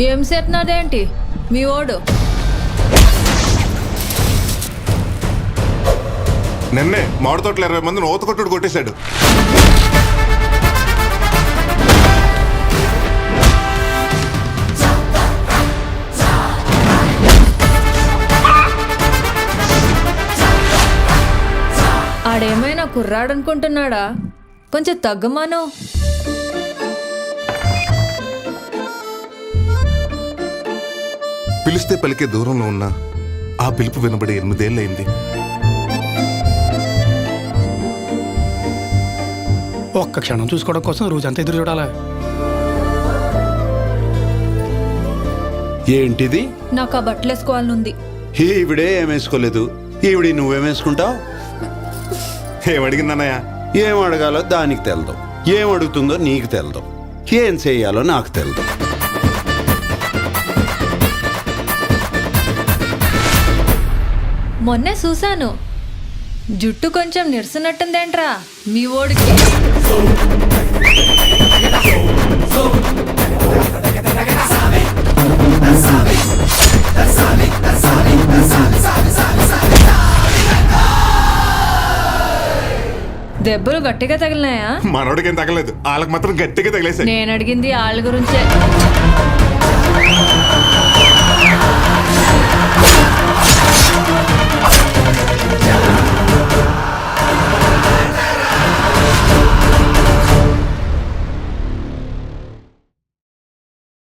ఏం చేస్తున్నాడేంటి మీ ఓడు? నిన్నే మామిడి తోటలో 20 మందిని ఓత కొట్టుడు కొట్టేశాడు. ఆడేమైనా కుర్రాడనుకుంటున్నాడా? కొంచెం తగ్గమాను. పిలిస్తే పలికే దూరంలో ఉన్న ఆ పిలుపు వినబడి 8 ఏళ్ళయింది. ఒక్క క్షణం చూసుకోవడం కోసం రోజంతా ఎదురు చూడాలా? ఏంటిది? నాకు ఆ బట్టలు వేసుకోవాలనుంది. ఈవిడే ఏమేసుకోలేదు, ఈవిడి నువ్వేమేసుకుంటావు? ఏమడిగిందన్నయ్య? ఏం అడగాలో దానికి తెలదు, ఏం అడుగుతుందో నీకు తెలదు, ఏం చెయ్యాలో నాకు తెలదు. మొన్నే చూశాను, జుట్టు కొంచెం నిరసనట్టుందేంట్రా మీ ఓడికి? దెబ్బలు గట్టిగా తగిలినాయా? మనోడికి ఏం తగలేదు, వాళ్ళకి మాత్రం గట్టిగా తగిలేశాయి. నేను అడిగింది వాళ్ళ గురించే.